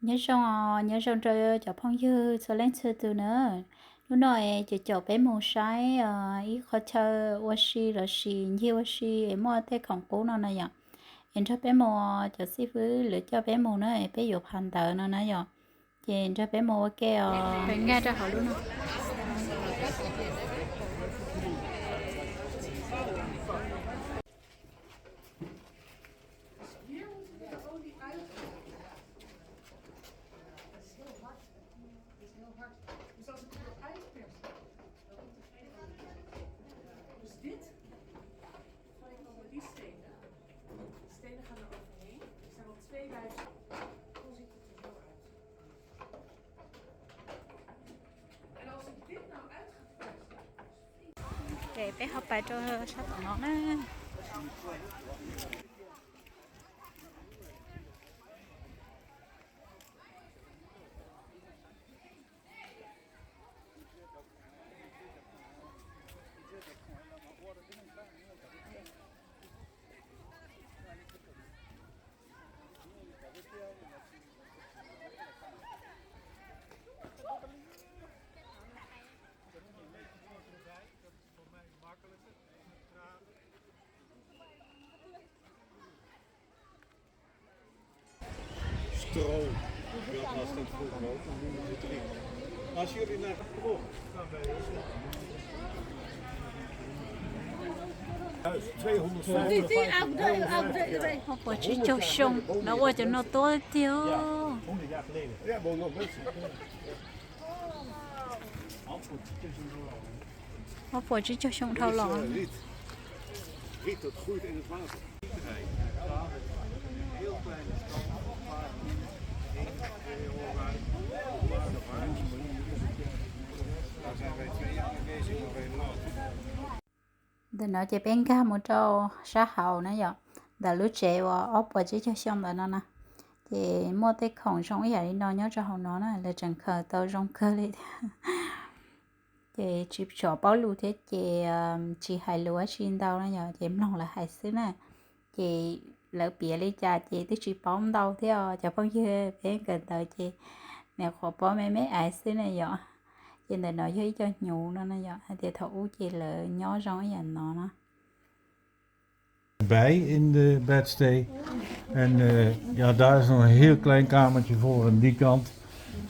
nhớ xong chơi cho phong dư số lên chơi từ nữa lúc này chỉ cho bé mù sai ý khó chơi washi rồi xì nhiều washi em mua cáiของcũ nó này vậy em cho bé mù cho xí với lựa cho bé mù nữa bé dục hành tờ nó này vậy chị em cho bé mù cái phải nghe cho họ luôn không để bé học bài cho sát nó nè Stroom. Dat was dat vroeger ook. En nu is het drie. Als jullie naar Krog gaan bij ons. Huis 250. học bài chỉ cho xong nó qua cho nó tối tiêu 100 jaar geleden. Ja, wonen nog mensen. học bài chỉ cho xong thâu lò Riet. Riet dat groeit in het water. Heel kleine Daar zijn wij 2 jaar mee bezig nog helemaal. để nó chỉ bên cá một trâu sát hậu nữa vậy để lúc trẻ và ốp bài chỉ cho xong rồi nó nè thì mua cái khổng xong vậy nó nhớ cho hậu nó là chẳng khờ tao trong cơ đi thì chỉ cho bao lưu thế chị hai lúa xin đâu nó nhờ chị em lòng là hai xứ nè chị lỡ bịa lấy cha chị tới chị bóng đâu thế cho bao nhiêu bé gần tới chị nè khó bó mấy ai xứ này vậy chị này nói với cho nhủ nó vậy thì thủ chị lỡ nhó rõi dành nó bij in de bedstee. En ja, daar is nog een heel klein kamertje voor aan die kant.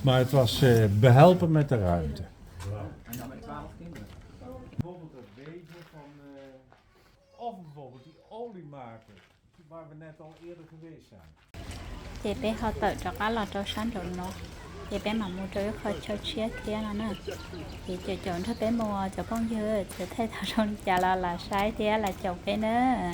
Maar het was behelpen met de ruimte. En dan met 12 kinderen. Bijvoorbeeld het wezen van, of bijvoorbeeld die oliemaker, waar we net al eerder geweest zijn. chị bé họ tự cho cá lò trâu sáng rồi nó chị bé mà mua trâu khó cho chia thế nó nè chị chờ chọn thôi bé mua cho con dưa chị thấy thằng trong chả là sai thế là chồng bé nữa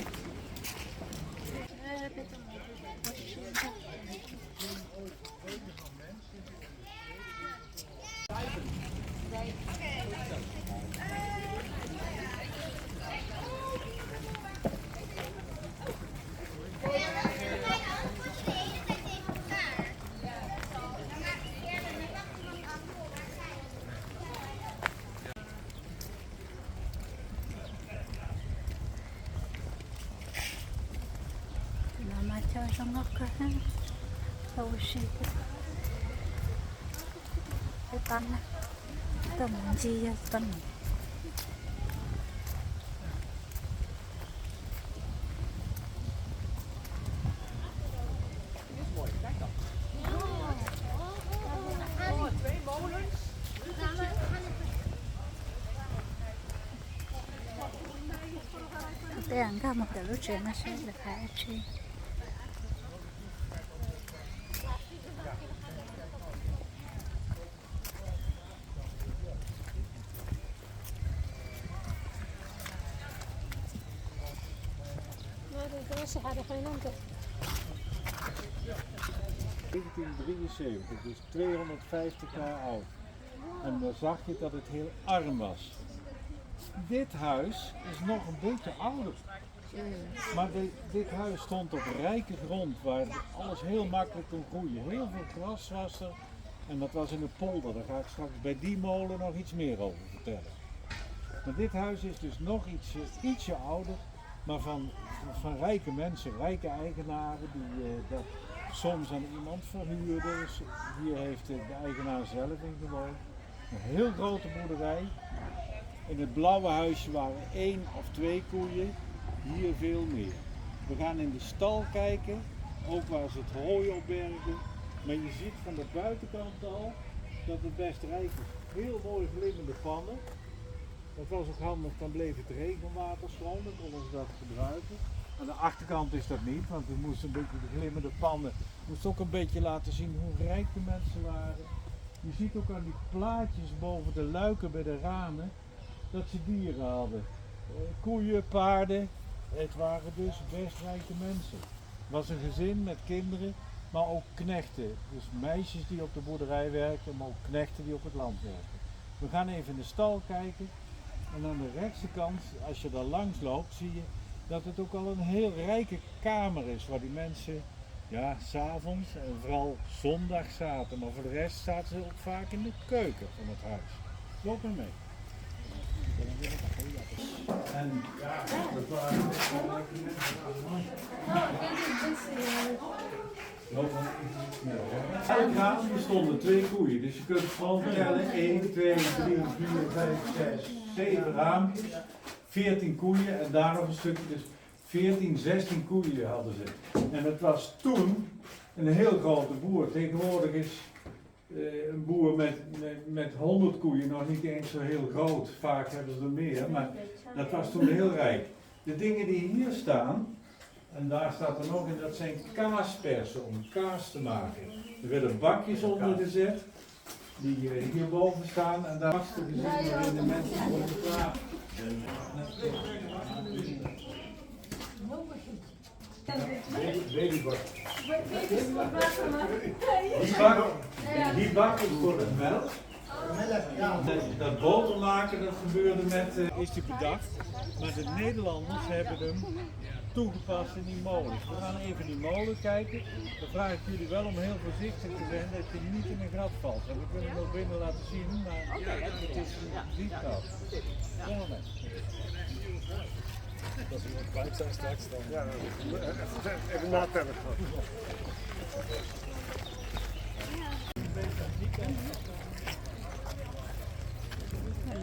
nó mà cho trong ngóc cơ ha sâu xị cái tan này tầm gì tầm để ăn cả một cái lúc trẻ nó sẽ được hai chị Ze hadden geen anker. 1973, dus 250 jaar oud. En dan zag je dat het heel arm was. Dit huis is nog een beetje ouder. Maar dit huis stond op rijke grond waar alles heel makkelijk kon groeien. Heel veel gras was er en dat was in een polder. Daar ga ik straks bij die molen nog iets meer over vertellen. Maar dit huis is dus nog ietsje ouder, maar van rijke mensen, rijke eigenaren die dat soms aan iemand verhuurden. Dus hier heeft de eigenaar zelf in gewoond. Een heel grote boerderij. In het blauwe huisje waren 1 of 2 koeien, hier veel meer. We gaan in de stal kijken, ook waar ze het hooi opbergen. Maar je ziet van de buitenkant al dat het best rijk is. Heel mooi glimmende pannen. Dat was ook handig, dan bleef het regenwater schoon, dan konden ze dat gebruiken. Aan de achterkant is dat niet, want we moesten een beetje de glimmende pannen, moesten ook een beetje laten zien hoe rijk de mensen waren. Je ziet ook aan die plaatjes boven de luiken bij de ramen dat ze dieren hadden. Koeien, paarden, het waren dus best rijke mensen. Het was een gezin met kinderen, maar ook knechten. Dus meisjes die op de boerderij werkten, maar ook knechten die op het land werkten. We gaan even in de stal kijken. En aan de rechtse kant, als je daar langs loopt, zie je dat het ook al een heel rijke kamer is. Waar die mensen, ja, 's avonds en vooral zondag zaten. Maar voor de rest zaten ze ook vaak in de keuken van het huis. Loop maar mee. En ja, dat waren elk raam stonden 2 koeien, dus je kunt gewoon tellen 1, 2, 3, 4, 5, 6, 7 raampjes, 14 koeien en daar nog een stukje, dus 14, 16 koeien hadden ze. En het was toen een heel grote boer. Tegenwoordig is een boer met 100 koeien nog niet eens zo heel groot. Vaak hebben ze er meer, maar dat was toen heel rijk. De dingen die hier staan, en daar staat er nog in, dat zijn kaaspersen om kaas te maken. Er werden bakjes onder gezet, die hierboven staan, en daar was de gezin waarin de mensen worden gepraat. Die bakken voor het melk. Dat boter maken, dat gebeurde met, is die bedacht. Maar de Nederlanders hebben hem toegepast in die molens. We gaan even in die molen kijken. Dan vraag ik jullie wel om heel voorzichtig te zijn dat je niet in een gat valt. En we kunnen hem nog binnen laten zien, maar het is een diepgat. Kom maar mee. Als we nog kwijt zijn straks, dan ja, even natellen.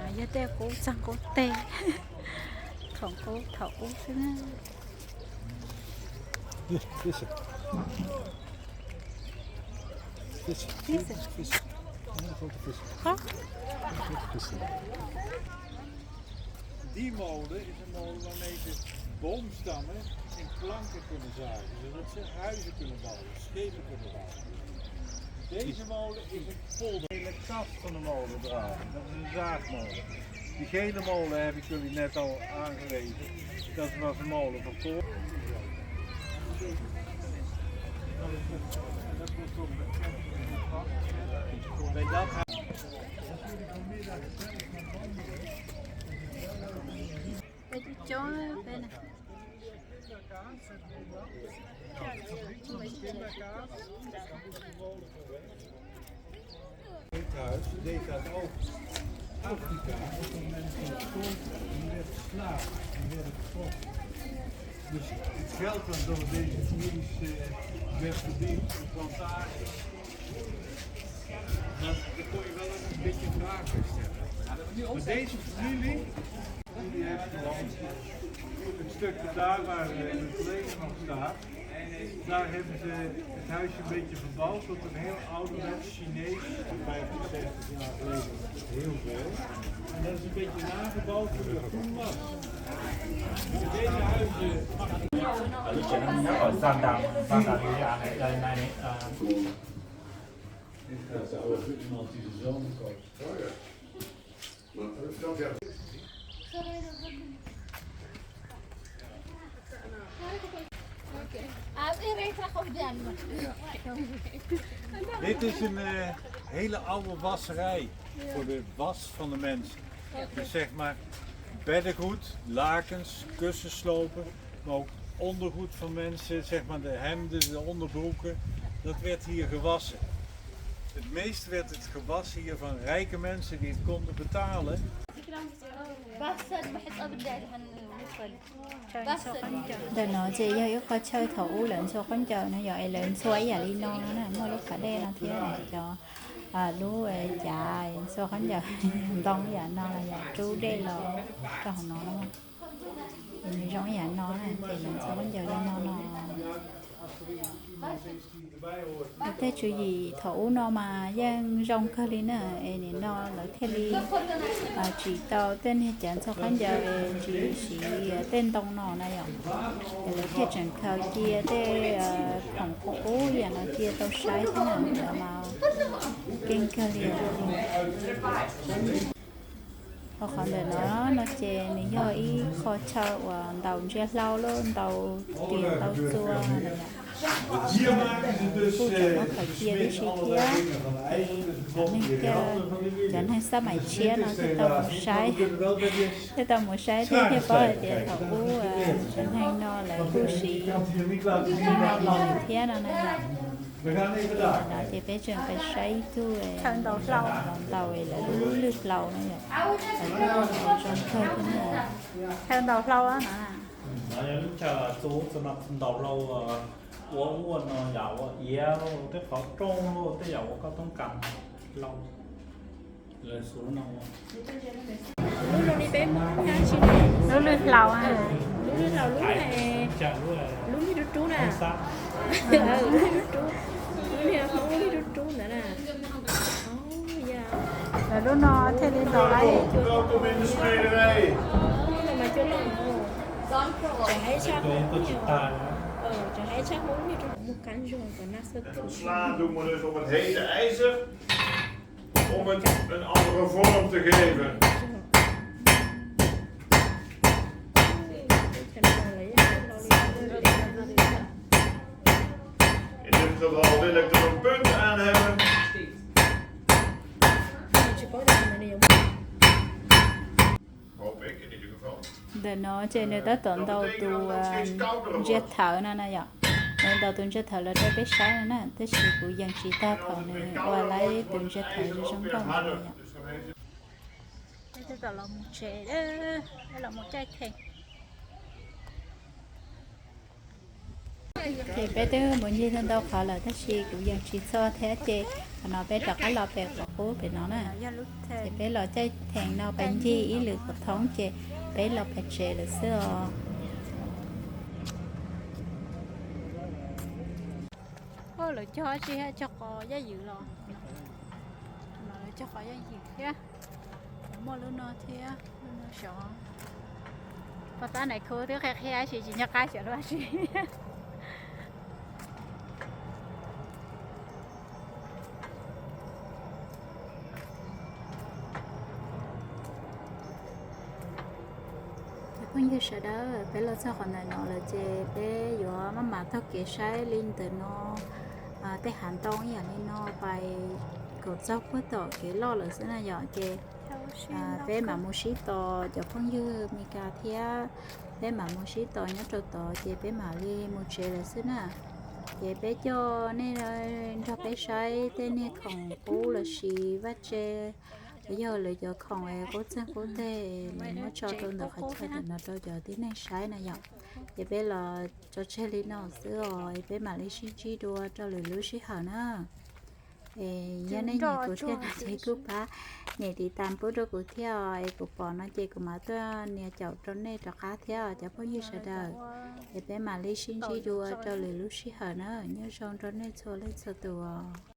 là giới teo của sang cô tê còn cô thấu thế nè Vissen. Vissen. Vissen. Vissen. Ja, grote vissen. hả Vissen. Die molen is een molen waarmee ze boomstammen in planken kunnen zagen, zodat ze huizen kunnen bouwen, schepen kunnen bouwen. Deze molen is een polder. De hele kast van de molen dragen, dat is een zaagmolen. Die gele molen heb ik jullie net al aangewezen. Dat was een molen van koren. Bij dat Weet je chỗ bên này Dit huis deed dat ook. Afrika, ook al mensen in het volk, die werden geslaagd, die werden gevochten. Dus het geld dat door deze families werd verdiend, de plantage, dan kon je wel een beetje vragen stellen. Maar deze familie, die heeft gewoon een stukje daar waar het leger nog staat, daar hebben ze het huisje een beetje verbouwd tot een heel ouderwets Chinees, 50, 60 jaar geleden heel veel. En dat is een beetje nagebouwd hoe dat toen was. Deze huizen. Dit gaat over iemand die zijn zoon koopt. Oh ja. Dit is een hele oude wasserij voor de was van de mensen. Dus zeg maar beddengoed, lakens, kussenslopen, maar ook ondergoed van mensen, zeg maar de hemden, de onderbroeken, dat werd hier gewassen. Het meest werd het gewassen hier van rijke mensen die het konden betalen. Đợt nó chỉ giờ yếu có chơi thủ lợn số con chờ nó giờ lợn xoáy giờ đi non nó nè mua lúc cả đêm là thế này cho lú chạy số con chờ đông giờ non là giờ chú đê lò cho nó đúng không thì giống giờ non này thì lợn số con chờ đi non nó thế chú gì thủ nó mà dân rong cơ đi nè này nó là thế đi chỉ tàu tên hay chẳng sao khán giả chỉ tên đông nó này rồi là thế chẳng khâu kia thế phòng cũ giờ nó kia tàu sai thế nào mà kinh cơ liền còn để nó chè này do ý kho chợ và tàu chơi lâu luôn tàu tiền tàu chua này Hier maken ze dus chia chẳng hay sao mày chia nó thì tao một sai thì tao một sai thì theo có là tiền thầu chẳng hay nó là cu sĩ nó lòi thế nó này nó thì bé trường phải sai tu thằng tàu lâu tàu là lướt lâu này rồi trong khơi thế này thằng tàu lâu á nè ลูกชาซูสำหรับดอกเราอ้วนๆอยากว่าเอี้ยวแต่เขาตรงแต่อยากว่าก็ต้องกันเราเลยสูงเรา lúc rồi đi bé ha chị này lúc lướt lâu á lúc đi đầu lúc này chả luôn lúc đi đút chú nè sát lúc đi đút chú lúc đi không đi đút chú nữa nè rồi lúc nó thế lên tàu lấy welkom in de smederij mà chưa lâu chẳng hay chắc tôi chỉ tài chẳng hay chắc muốn đi một cánh rồi còn nát sơ Het slaan doen we dus op het hete ijzer om het een andere vorm te geven. In dit geval wil ik er een punt aan hebben. Hoop ik in ieder geval. để nó trên này tới tuần đầu tụ giết thở nó này vậy nên đầu tuần giết thở là tới biết sáng nữa nè tới sự của dân chỉ ta thở này qua lấy tuần giết thở cho chúng con này vậy đây là một chè đó đây là một chai thịt thì bé tới muốn gì thân đâu khó là tất gì của dân chỉ so thế chè nó bé đặt cái lò bẹt của cô bé nó nè thì bé lò chai thèn nó bánh gì ý lực của thống chè bé lò bẹt chè là xưa ôi là cho chị ha cho có giá dự rồi mà cho có giá dự kia mua luôn nó thì luôn nó sợ và ta này khơi thứ khác khác chị nhắc cái sợ đó chị con như sợ đó bé lo sao còn này nó là chè bé vừa mà thao kia sai linh từ nó tới hạn tông như này nó phải cột dốc với tổ cái lo là sẽ là giỏi chè bé mà mua xí to cho con như mi cà thia bé mà mua xí to nhớ trâu to chè bé mà đi mua chè là sẽ nè chè bé cho nên cho bé sai tên này không cũ là xì vắt chè bây giờ là giờ không ai có chân có thể mình nó cho tôi được hết chơi được nó cho giờ tí này sai này nhở thì bây là cho chơi lý nó xưa rồi bây mà lấy xin chi đua cho lời lưu sĩ hở nữa giờ này nhiều cụ theo là chơi cúp á nhảy thì tam bữa đó cụ theo cụ bỏ nó chơi cụ mà tôi nè chậu trong này cho cá theo cho bao nhiêu sợ đời thì bây mà lấy xin chi đua cho lời lưu sĩ hở nữa nhớ trong trong này cho lên sợ tù